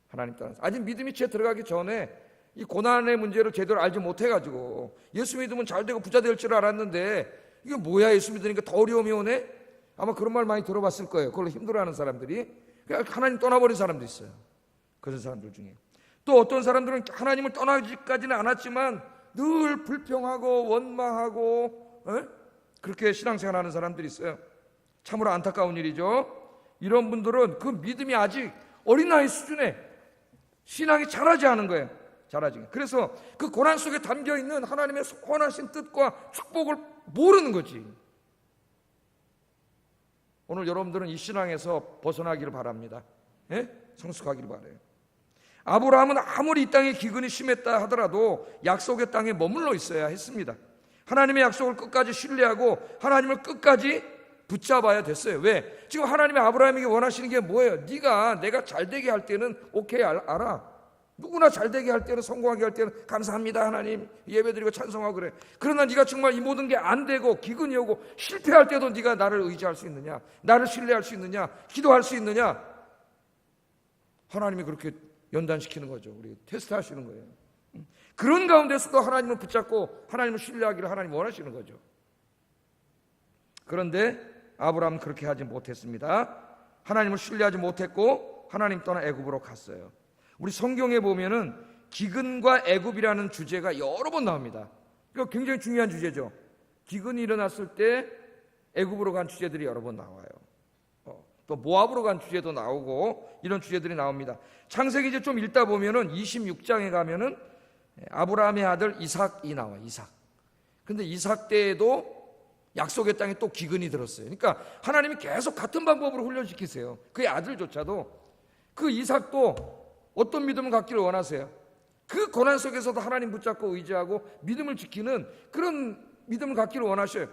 하나님 떠난 사람. 아직 믿음이 채 들어가기 전에 이 고난의 문제를 제대로 알지 못해가지고 예수 믿으면 잘 되고 부자 될 줄 알았는데 이게 뭐야, 예수 믿으니까 더 어려움이 오네? 아마 그런 말 많이 들어봤을 거예요. 그걸로 힘들어하는 사람들이. 하나님 떠나버린 사람도 있어요. 그런 사람들 중에. 또 어떤 사람들은 하나님을 떠나지까지는 않았지만 늘 불평하고 원망하고 그렇게 신앙생활하는 사람들이 있어요. 참으로 안타까운 일이죠. 이런 분들은 그 믿음이 아직 어린아이 수준에 신앙이 자라지 않은 거예요. 자라지. 그래서 그 고난 속에 담겨있는 하나님의 선하신 뜻과 축복을 모르는 거지. 오늘 여러분들은 이 신앙에서 벗어나기를 바랍니다. 성숙하기를 바라요. 아브라함은 아무리 이 땅에 기근이 심했다 하더라도 약속의 땅에 머물러 있어야 했습니다. 하나님의 약속을 끝까지 신뢰하고 하나님을 끝까지 붙잡아야 됐어요. 왜? 지금 하나님이 아브라함에게 원하시는 게 뭐예요? 내가 잘되게 할 때는 오케이, 알아. 누구나 잘되게 할 때는, 성공하게 할 때는 감사합니다 하나님 예배드리고 찬송하고 그래. 그러나 네가 정말 이 모든 게 안 되고 기근이 오고 실패할 때도 네가 나를 의지할 수 있느냐, 나를 신뢰할 수 있느냐, 기도할 수 있느냐. 하나님이 그렇게 연단시키는 거죠. 우리 테스트하시는 거예요. 그런 가운데서도 하나님을 붙잡고 하나님을 신뢰하기를 하나님 원하시는 거죠. 그런데 아브라함은 그렇게 하지 못했습니다. 하나님을 신뢰하지 못했고 하나님 떠나 애굽으로 갔어요. 우리 성경에 보면은 기근과 애굽이라는 주제가 여러 번 나옵니다. 이거 굉장히 중요한 주제죠. 기근이 일어났을 때 애굽으로 간 주제들이 여러 번 나와요. 또 모압으로 간 주제도 나오고 이런 주제들이 나옵니다. 창세기 이제 좀 읽다 보면은 26장에 가면은 아브라함의 아들 이삭이 나와요. 이삭. 근데 이삭 때에도 약속의 땅에 또 기근이 들었어요. 그러니까 하나님이 계속 같은 방법으로 훈련시키세요. 그의 아들조차도. 그 이삭도 어떤 믿음을 갖기를 원하세요? 그 고난 속에서도 하나님 붙잡고 의지하고 믿음을 지키는 그런 믿음을 갖기를 원하셔요.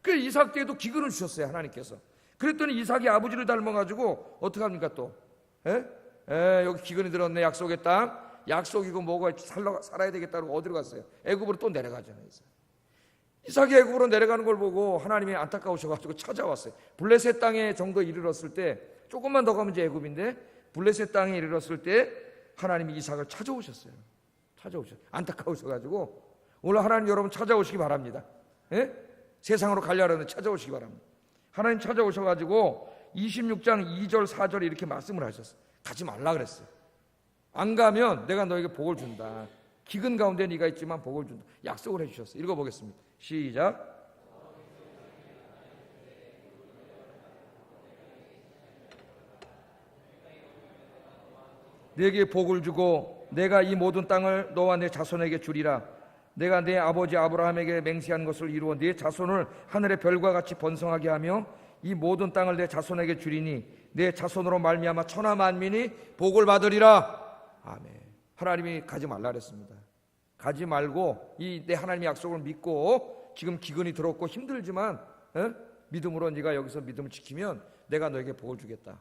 그 이삭 때에도 기근을 주셨어요, 하나님께서. 그랬더니 이삭이 아버지를 닮아가지고 어떻게 합니까 또? 여기 기근이 들었네. 약속의 땅. 약속이고 뭐고 살아야 되겠다고 어디로 갔어요? 애굽으로 또 내려가잖아요. 이삭이 애굽으로 내려가는 걸 보고 하나님이 안타까우셔가지고 찾아왔어요. 블레셋 땅에 정도에 이르렀을 때, 조금만 더 가면 이제 애굽인데 블레셋 땅에 이르렀을 때 하나님이 이삭을 찾아오셨어요. 안타까우셔가지고 오늘 하나님 여러분 찾아오시기 바랍니다. 세상으로 가려는 찾아오시기 바랍니다. 하나님 찾아오셔가지고 26장 2절 4절에 이렇게 말씀을 하셨어요. 가지 말라 그랬어요. 안 가면 내가 너에게 복을 준다. 기근 가운데 네가 있지만 복을 준다. 약속을 해주셨어요. 읽어보겠습니다. 시작. 내게 복을 주고 내가 이 모든 땅을 너와 내 자손에게 주리라. 내가 내 아버지 아브라함에게 맹세한 것을 이루어 네 자손을 하늘의 별과 같이 번성하게 하며 이 모든 땅을 내 자손에게 주리니 내 자손으로 말미암아 천하 만민이 복을 받으리라. 아멘. 하나님이 가지 말라 그랬습니다. 가지 말고 이 내 하나님의 약속을 믿고, 지금 기근이 들었고 힘들지만 믿음으로 네가 여기서 믿음을 지키면 내가 너에게 복을 주겠다.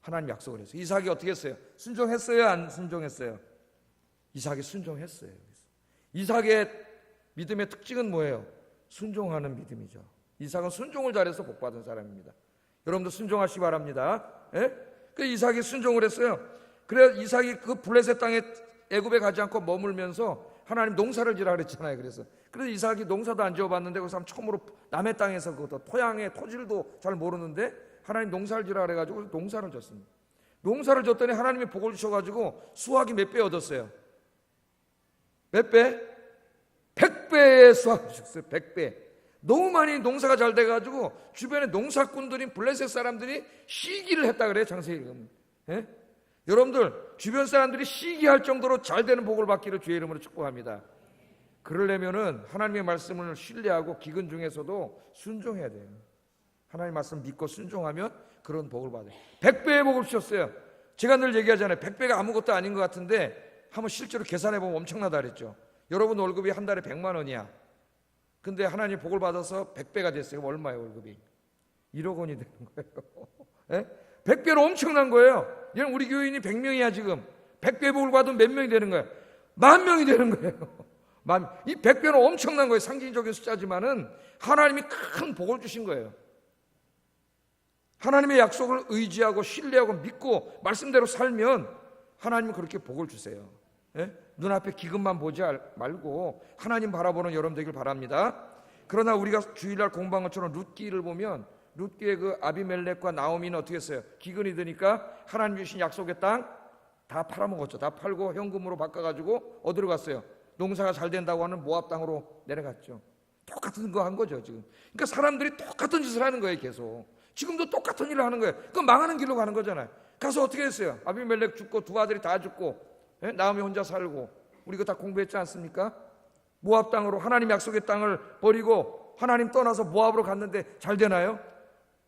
하나님 약속을 했어요. 이삭이 어떻게 했어요? 순종했어요? 안 순종했어요? 이삭이 순종했어요. 이삭의 믿음의 특징은 뭐예요? 순종하는 믿음이죠. 이삭은 순종을 잘해서 복받은 사람입니다. 여러분도 순종하시기 바랍니다. 그 이삭이 순종을 했어요. 그래 이삭이 그 블레셋 땅에 애굽에 가지 않고 머물면서 하나님 농사를 지라 그랬잖아요. 그래서 이삭이 농사도 안 지어봤는데 그 사람 처음으로 남의 땅에서 그 토양의 토질도 잘 모르는데 하나님 농사를 지라 그래가지고 농사를 졌습니다. 농사를 졌더니 하나님이 복을 주셔가지고 수확이 몇 배 얻었어요? 몇 배? 100배의 수확을 주셨어요. 100배. 너무 많이 농사가 잘 돼가지고 주변에 농사꾼들이 블레셋 사람들이 시기를 했다 그래요. 장세기 보면. 여러분들 주변 사람들이 시기할 정도로 잘 되는 복을 받기를 주의 이름으로 축복합니다. 그러려면은 하나님의 말씀을 신뢰하고 기근 중에서도 순종해야 돼요. 하나님의 말씀 믿고 순종하면 그런 복을 받아요. 100배의 복을 주셨어요. 제가 늘 얘기하잖아요. 100배가 아무것도 아닌 것 같은데 한번 실제로 계산해보면 엄청나다 그랬죠. 여러분 월급이 한 달에 100만 원이야. 근데 하나님 복을 받아서 100배가 됐어요. 얼마예요 월급이? 1억 원이 되는 거예요. 100배로 엄청난 거예요. 우리 교인이 100명이야 지금. 100배 복을 받으면 몇 명이 되는 거예요? 10,000명이 되는 거예요. 이 100배는 엄청난 거예요. 상징적인 숫자지만은 하나님이 큰 복을 주신 거예요. 하나님의 약속을 의지하고 신뢰하고 믿고 말씀대로 살면 하나님은 그렇게 복을 주세요. 눈앞에 기근만 보지 말고 하나님 바라보는 여러분 되길 바랍니다. 그러나 우리가 주일날 공부한 것처럼 룻기를 보면 룻기의 그 아비멜렉과 나오미는 어떻게 했어요? 기근이 드니까 하나님 주신 약속의 땅 다 팔아먹었죠. 다 팔고 현금으로 바꿔가지고 어디로 갔어요? 농사가 잘 된다고 하는 모압 땅으로 내려갔죠. 똑같은 거 한 거죠 지금. 그러니까 사람들이 똑같은 짓을 하는 거예요. 계속 지금도 똑같은 일을 하는 거예요. 그럼 망하는 길로 가는 거잖아요. 가서 어떻게 했어요? 아비멜렉 죽고 두 아들이 다 죽고 나오미 혼자 살고, 우리 이거 다 공부했지 않습니까? 모압 땅으로 하나님 약속의 땅을 버리고 하나님 떠나서 모압으로 갔는데 잘 되나요?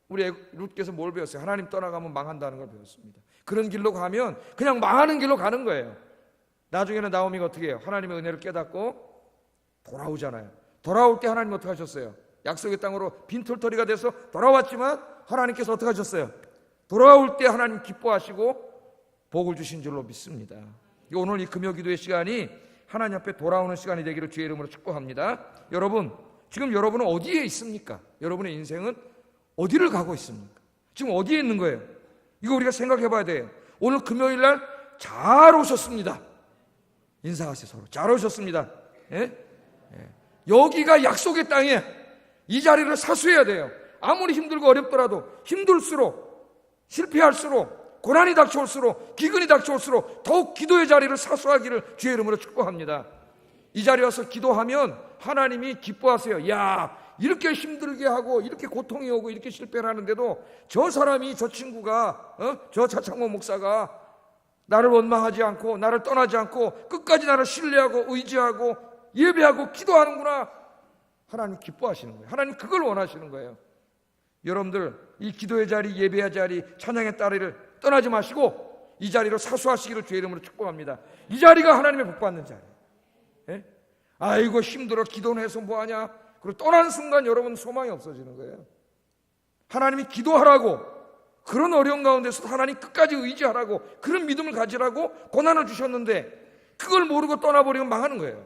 우리 룻께서 뭘 배웠어요? 하나님 떠나가면 망한다는 걸 배웠습니다. 그런 길로 가면 그냥 망하는 길로 가는 거예요. 나중에는 나오미가 어떻게 해요? 하나님의 은혜를 깨닫고 돌아오잖아요. 돌아올 때 하나님 어떻게 하셨어요? 약속의 땅으로 빈털터리가 돼서 돌아왔지만 하나님께서 어떻게 하셨어요? 돌아올 때 하나님 기뻐하시고 복을 주신 줄로 믿습니다. 오늘 이 금요 기도의 시간이 하나님 앞에 돌아오는 시간이 되기를 주의 이름으로 축복합니다. 여러분, 지금 여러분은 어디에 있습니까? 여러분의 인생은 어디를 가고 있습니까? 지금 어디에 있는 거예요? 이거 우리가 생각해 봐야 돼요. 오늘 금요일 날 잘 오셨습니다. 인사하세요. 서로 잘 오셨습니다. 여기가 약속의 땅이에요. 이 자리를 사수해야 돼요. 아무리 힘들고 어렵더라도 힘들수록, 실패할수록, 고난이 닥쳐올수록, 기근이 닥쳐올수록 더욱 기도의 자리를 사수하기를 주의 이름으로 축복합니다. 이 자리에 와서 기도하면 하나님이 기뻐하세요. 야, 이렇게 힘들게 하고 이렇게 고통이 오고 이렇게 실패를 하는데도 저 사람이, 저 친구가, 저 차창모 목사가 나를 원망하지 않고 나를 떠나지 않고 끝까지 나를 신뢰하고 의지하고 예배하고 기도하는구나. 하나님 기뻐하시는 거예요. 하나님 그걸 원하시는 거예요. 여러분들 이 기도의 자리, 예배의 자리, 찬양의 자리를 떠나지 마시고 이 자리로 사수하시기를 주의 이름으로 축복합니다. 이 자리가 하나님의 복받는 자리예요. 아이고 힘들어, 기도는 해서 뭐하냐. 그리고 떠나는 순간 여러분 소망이 없어지는 거예요. 하나님이 기도하라고, 그런 어려운 가운데서 하나님 끝까지 의지하라고, 그런 믿음을 가지라고 고난을 주셨는데 그걸 모르고 떠나버리면 망하는 거예요.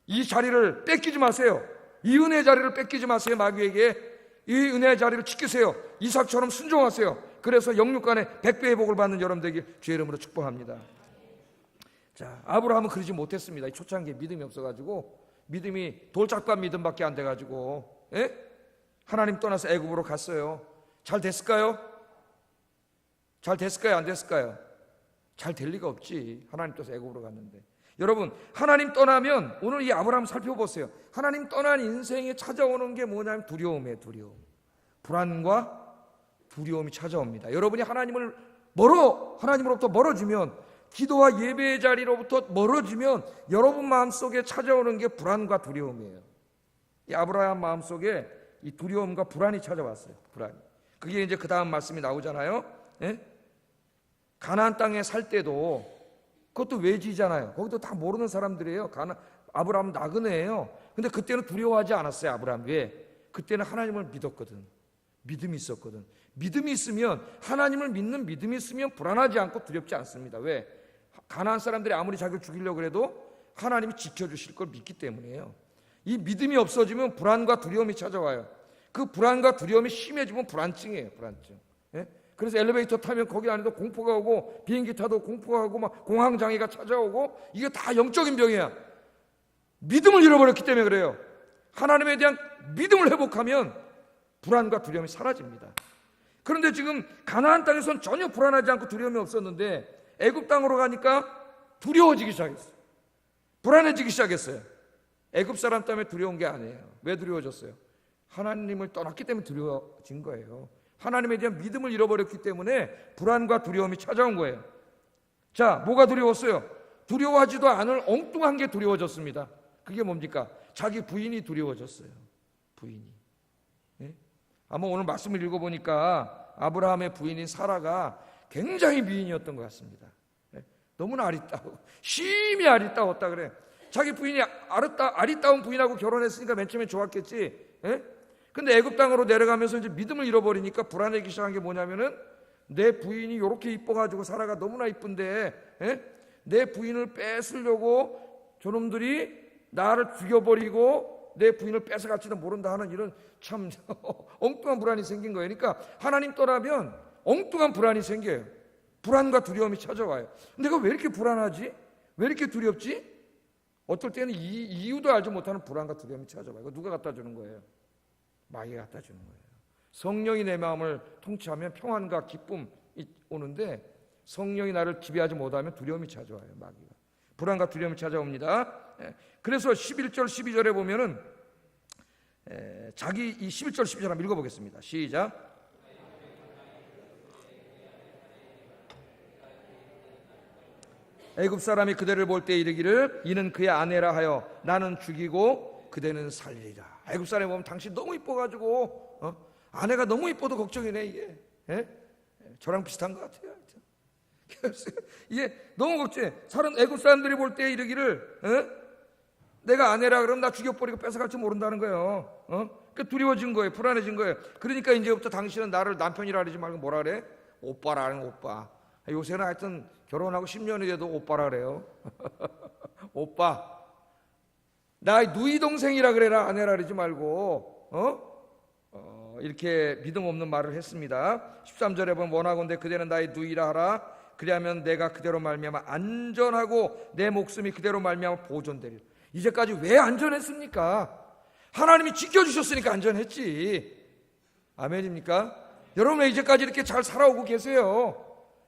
이 자리를 뺏기지 마세요. 이 은혜의 자리를 뺏기지 마세요. 마귀에게 이 은혜의 자리를 지키세요. 이삭처럼 순종하세요. 그래서 영육간에 100배의 복을 받는 여러분들에게 주의 이름으로 축복합니다. 자, 아브라함은 그러지 못했습니다. 초창기에 믿음이 없어가지고, 믿음이 돌짝밭 믿음밖에 안 돼가지고 하나님 떠나서 애굽으로 갔어요. 잘 됐을까요? 잘 됐을까요? 안 됐을까요? 잘 될 리가 없지. 하나님 떠나서 애굽으로 갔는데. 여러분, 하나님 떠나면 오늘 이 아브라함 살펴보세요. 하나님 떠난 인생에 찾아오는 게 뭐냐면 두려움이에요. 두려움. 불안과 두려움이 찾아옵니다. 여러분이 하나님으로부터 멀어지면 기도와 예배의 자리로부터 멀어지면 여러분 마음속에 찾아오는 게 불안과 두려움이에요. 이 아브라함 마음속에 이 두려움과 불안이 찾아왔어요. 불안이. 그게 이제 그 다음 말씀이 나오잖아요. 예? 가나안 땅에 살 때도 그것도 외지잖아요. 거기도 다 모르는 사람들이에요. 아브라함은 나그네예요. 근데 그때는 두려워하지 않았어요. 아브라함. 왜? 그때는 하나님을 믿었거든. 믿음이 있었거든. 믿음이 있으면, 하나님을 믿는 믿음이 있으면 불안하지 않고 두렵지 않습니다. 왜? 가나안 사람들이 아무리 자기를 죽이려고 해도 하나님이 지켜주실 걸 믿기 때문이에요. 이 믿음이 없어지면 불안과 두려움이 찾아와요. 그 불안과 두려움이 심해지면 불안증이에요. 불안증. 예? 그래서 엘리베이터 타면 거기 안에도 공포가 오고, 비행기 타도 공포가 오고, 막 공황장애가 찾아오고, 이게 다 영적인 병이야. 믿음을 잃어버렸기 때문에 그래요. 하나님에 대한 믿음을 회복하면 불안과 두려움이 사라집니다. 그런데 지금 가나안 땅에서는 전혀 불안하지 않고 두려움이 없었는데 애굽 땅으로 가니까 두려워지기 시작했어요. 불안해지기 시작했어요. 애굽 사람 때문에 두려운 게 아니에요. 왜 두려워졌어요? 하나님을 떠났기 때문에 두려워진 거예요. 하나님에 대한 믿음을 잃어버렸기 때문에 불안과 두려움이 찾아온 거예요. 자, 뭐가 두려웠어요? 두려워하지도 않을 엉뚱한 게 두려워졌습니다. 그게 뭡니까? 자기 부인이 두려워졌어요. 부인이. 예? 아마 오늘 말씀을 읽어보니까 아브라함의 부인인 사라가 굉장히 미인이었던 것 같습니다. 예? 너무나 아리따워, 심히 아리따웠다 그래. 자기 부인이 아리따운 부인하고 결혼했으니까 맨 처음에 좋았겠지. 예? 근데 애굽 땅으로 내려가면서 이제 믿음을 잃어버리니까 불안해지기 시작한 게 뭐냐면은, 내 부인이 이렇게 이뻐가지고 사라가 너무나 이쁜데, 예? 내 부인을 뺏으려고 저놈들이 나를 죽여버리고 내 부인을 뺏어갈지도 모른다 하는 이런 참 엉뚱한 불안이 생긴 거예요. 그러니까 하나님 떠나면 엉뚱한 불안이 생겨요. 불안과 두려움이 찾아와요. 내가 왜 이렇게 불안하지? 왜 이렇게 두렵지? 어떨 때는 이유도 알지 못하는 불안과 두려움이 찾아와요. 이거 누가 갖다 주는 거예요? 마귀가 갖다 주는 거예요. 성령이 내 마음을 통치하면 평안과 기쁨이 오는데, 성령이 나를 지배하지 못하면 두려움이 찾아와요. 마귀가. 불안과 두려움이 찾아옵니다. 그래서 11절 12절에 보면은 자기 이 11절 12절 한번 읽어보겠습니다. 시작. 애굽 사람이 그대를 볼 때 이르기를 이는 그의 아내라 하여 나는 죽이고 그대는 살리리라. 애굽 사람이 보면 당신 너무 이뻐가지고 아내가 너무 이뻐도 걱정이네 이게. 예? 저랑 비슷한 것 같아요. 이게 너무 걱정해. 다른 애굽 사람들이 볼 때 이르기를 내가 아내라 그러면 나 죽여버리고 뺏어갈지 모른다는 거예요. 그러니까 두려워진 거예요. 불안해진 거예요. 그러니까 이제부터 당신은 나를 남편이라 그러지 말고 뭐라 그래? 오빠라는 오빠. 요새는 하여튼 결혼하고 10년이 돼도 오빠라 그래요. 오빠. 나 누이 동생이라 그래라. 아내라 그러지 말고. 이렇게 믿음 없는 말을 했습니다. 13절에 보면 원하건대 그대는 나의 누이라 하라. 그리하면 내가 그대로 말미암아 안전하고 내 목숨이 그대로 말미암아 보존되리라. 이제까지 왜 안전했습니까? 하나님이 지켜주셨으니까 안전했지. 아멘입니까? 여러분 이제까지 이렇게 잘 살아오고 계세요.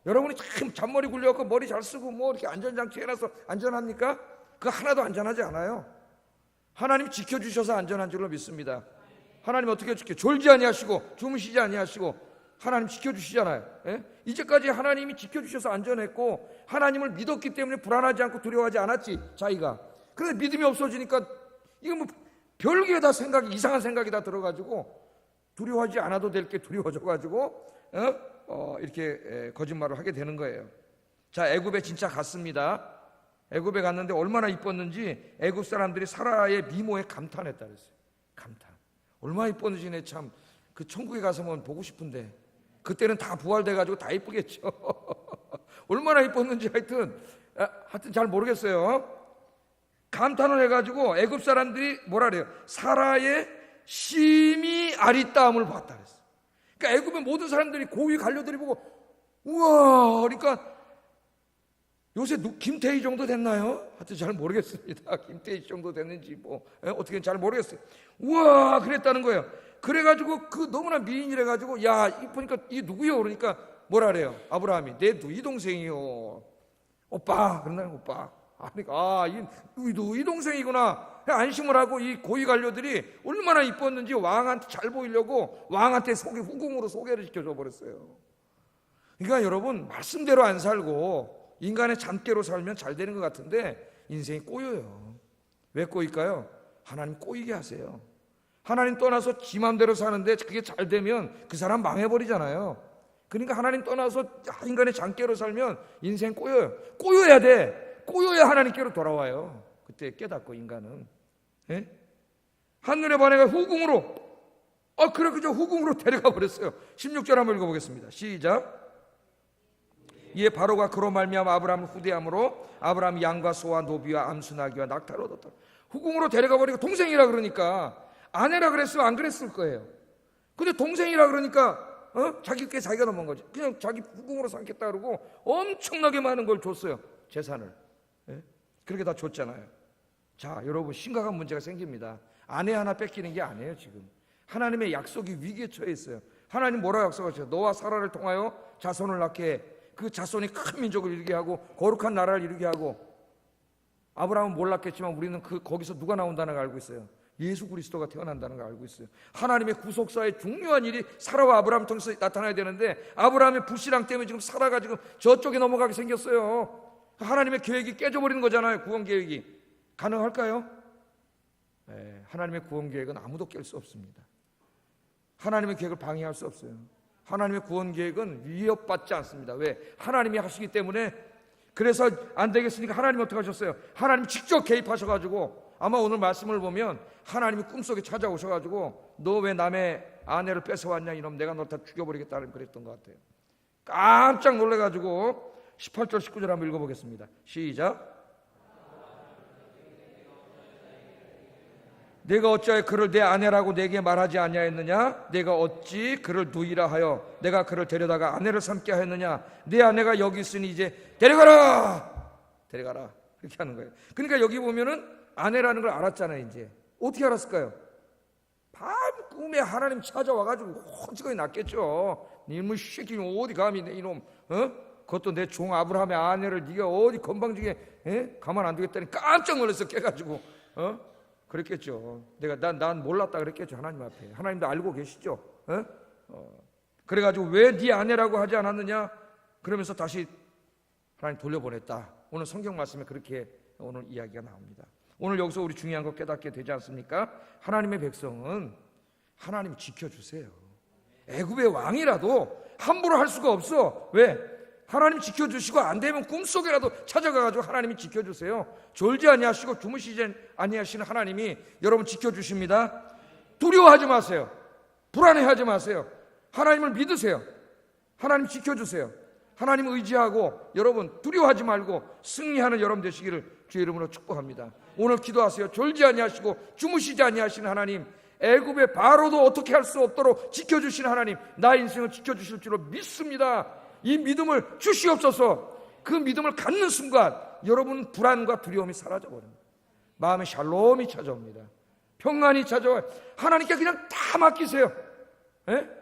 여러분이 참 잔머리 굴려갖고 머리 잘 쓰고 뭐 이렇게 안전장치 해놔서 안전합니까? 그거 하나도 안전하지 않아요. 하나님이 지켜주셔서 안전한 줄로 믿습니다. 하나님 어떻게 졸지 아니하시고 주무시지 아니하시고 하나님 지켜주시잖아요. 예? 이제까지 하나님이 지켜주셔서 안전했고 하나님을 믿었기 때문에 불안하지 않고 두려워하지 않았지 자기가. 그런데 믿음이 없어지니까 이거 뭐 별게 다 생각이 이상한 생각이 다 들어가지고 두려워하지 않아도 될 게 두려워져가지고 이렇게 거짓말을 하게 되는 거예요. 자, 애굽에 진짜 갔습니다. 애굽에 갔는데 얼마나 이뻤는지 애굽 사람들이 사라의 미모에 감탄했다 그랬어요. 감탄. 얼마나 이뻤는지 참 그 천국에 가서만 보고 싶은데 그때는 다 부활돼가지고 다 이쁘겠죠. 얼마나 이뻤는지 하여튼 잘 모르겠어요. 감탄을 해가지고 애굽 사람들이 뭐라 그래요? 사라의 심히 아리따움을 봤다 그랬어요. 그러니까 애굽의 모든 사람들이 고위 관료들이 보고 우와 그러니까 요새 김태희 정도 됐나요? 하여튼 잘 모르겠습니다. 김태희 정도 됐는지 뭐 어떻게 잘 모르겠어요. 우와 그랬다는 거예요. 그래가지고 그 너무나 미인이래가지고 야 보니까 이 누구요? 그러니까 뭐라 그래요? 아브라함이 내 누이 동생이요. 오빠 그런다는 오빠. 그러니까 이 누이 동생이구나. 안심을 하고 이 고위 관료들이 얼마나 이뻤는지 왕한테 잘 보이려고 왕한테 후궁으로 소개를 시켜줘 버렸어요. 그러니까 여러분 말씀대로 안 살고 인간의 잠깨로 살면 잘 되는 것 같은데 인생이 꼬여요. 왜 꼬일까요? 하나님 꼬이게 하세요. 하나님 떠나서 지 맘대로 사는데 그게 잘 되면 그 사람 망해버리잖아요. 그러니까 하나님 떠나서 인간의 잠깨로 살면 인생 꼬여요. 꼬여야 돼. 꼬여야 하나님께로 돌아와요. 그때 깨닫고 인간은. 예? 한눈에 반해가 후궁으로 그래 그저 후궁으로 데려가 버렸어요. 16절 한번 읽어보겠습니다. 시작. 이에 바로가 그로 말미암아 아브라함을 후대함으로 아브라함이 양과 소와 노비와 암수나귀와 낙타를 얻었다. 후궁으로 데려가 버리고 동생이라 그러니까 아내라 그랬으면 안 그랬을 거예요. 근데 동생이라 그러니까 자기께 자기가 넘은 거지. 그냥 자기 후궁으로 삼겠다 그러고 엄청나게 많은 걸 줬어요. 재산을. 예? 그렇게 다 줬잖아요. 자, 여러분 심각한 문제가 생깁니다. 아내 하나 뺏기는 게 아니에요. 지금 하나님의 약속이 위기에 처해 있어요. 하나님 뭐라고 약속하셨어요? 너와 사라를 통하여 자손을 낳게 해. 그 자손이 큰 민족을 이루게 하고 거룩한 나라를 이루게 하고. 아브라함은 몰랐겠지만 우리는 거기서 누가 나온다는 걸 알고 있어요. 예수 그리스도가 태어난다는 걸 알고 있어요. 하나님의 구속사의 중요한 일이 사라와 아브라함 통해서 나타나야 되는데 아브라함의 불신앙 때문에 지금 사라가 지금 저쪽에 넘어가게 생겼어요. 하나님의 계획이 깨져버리는 거잖아요. 구원 계획이. 가능할까요? 네, 하나님의 구원 계획은 아무도 깰 수 없습니다. 하나님의 계획을 방해할 수 없어요. 하나님의 구원 계획은 위협받지 않습니다. 왜? 하나님이 하시기 때문에. 그래서 안 되겠으니까 하나님이 어떻게 하셨어요? 하나님 직접 개입하셔가지고 아마 오늘 말씀을 보면 하나님이 꿈속에 찾아오셔가지고 너 왜 남의 아내를 뺏어왔냐 이놈 내가 너 다 죽여버리겠다는 그랬던 것 같아요. 깜짝 놀라가지고 18절 19절 한번 읽어보겠습니다. 시작. 내가 어찌하여 그를 내 아내라고 내게 말하지 아니하였느냐? 내가 어찌 그를 누이라 하여 내가 그를 데려다가 아내를 삼게 하였느냐? 내 아내가 여기 있으니 이제 데려가라 그렇게 하는 거예요. 그러니까 여기 보면은 아내라는 걸 알았잖아요. 이제 어떻게 알았을까요? 밤 꿈에 하나님 찾아와가지고 호지거리 났겠죠. 이놈의 새끼 어디 감히 내 이놈 그것도 내 종 아브라함의 아내를 네가 어디 건방지게 가만 안 두겠다니 깜짝 놀라서 깨가지고 그랬겠죠. 난 몰랐다 그랬겠죠. 하나님 앞에. 하나님도 알고 계시죠. 그래가지고 왜 네 아내라고 하지 않았느냐? 그러면서 다시 하나님 돌려보냈다. 오늘 성경 말씀에 그렇게 오늘 이야기가 나옵니다. 오늘 여기서 우리 중요한 거 깨닫게 되지 않습니까? 하나님의 백성은 하나님 지켜주세요. 애굽의 왕이라도 함부로 할 수가 없어. 왜? 하나님 지켜주시고 안 되면 꿈속에라도 찾아가가지고 하나님이 지켜주세요. 졸지 아니하시고 주무시지 아니하시는 하나님이 여러분 지켜주십니다. 두려워하지 마세요. 불안해하지 마세요. 하나님을 믿으세요. 하나님 지켜주세요. 하나님 의지하고 여러분 두려워하지 말고 승리하는 여러분 되시기를 주의 이름으로 축복합니다. 오늘 기도하세요. 졸지 아니하시고 주무시지 아니하시는 하나님, 애굽의 바로도 어떻게 할 수 없도록 지켜주시는 하나님, 나의 인생을 지켜주실 줄로 믿습니다. 이 믿음을 주시옵소서. 그 믿음을 갖는 순간 여러분 불안과 두려움이 사라져버립니다. 마음에 샬롬이 찾아옵니다. 평안이 찾아와요. 하나님께 그냥 다 맡기세요.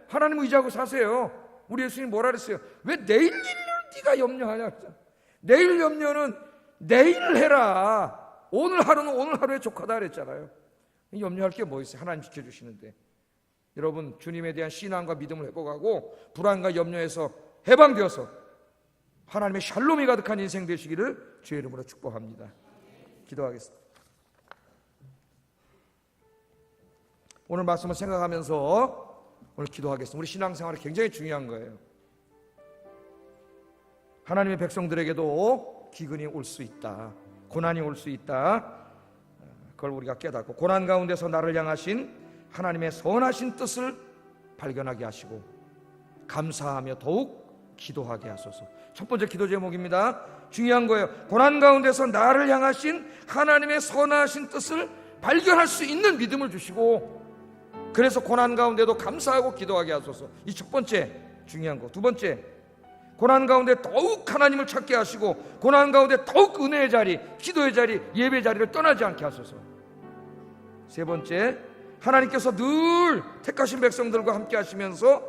하나님 의지하고 사세요. 우리 예수님 뭐라 그랬어요? 왜 내일 일을 네가 염려하냐? 내일 염려는 내일 해라. 오늘 하루는 오늘 하루에 족하다 그랬잖아요. 염려할 게 뭐 있어요? 하나님 지켜주시는데. 여러분 주님에 대한 신앙과 믿음을 회복하고 불안과 염려에서 해방되어서 하나님의 샬롬이 가득한 인생 되시기를 주의 이름으로 축복합니다. 기도하겠습니다. 오늘 말씀을 생각하면서 오늘 기도하겠습니다. 우리 신앙생활이 굉장히 중요한 거예요. 하나님의 백성들에게도 기근이 올 수 있다. 고난이 올 수 있다. 그걸 우리가 깨닫고 고난 가운데서 나를 향하신 하나님의 선하신 뜻을 발견하게 하시고 감사하며 더욱 기도하게 하소서. 첫 번째 기도 제목입니다. 중요한 거예요. 고난 가운데서 나를 향하신 하나님의 선하신 뜻을 발견할 수 있는 믿음을 주시고 그래서 고난 가운데도 감사하고 기도하게 하소서. 이 첫 번째 중요한 거. 두 번째, 고난 가운데 더욱 하나님을 찾게 하시고 고난 가운데 더욱 은혜의 자리, 기도의 자리, 예배 자리를 떠나지 않게 하소서. 세 번째, 하나님께서 늘 택하신 백성들과 함께 하시면서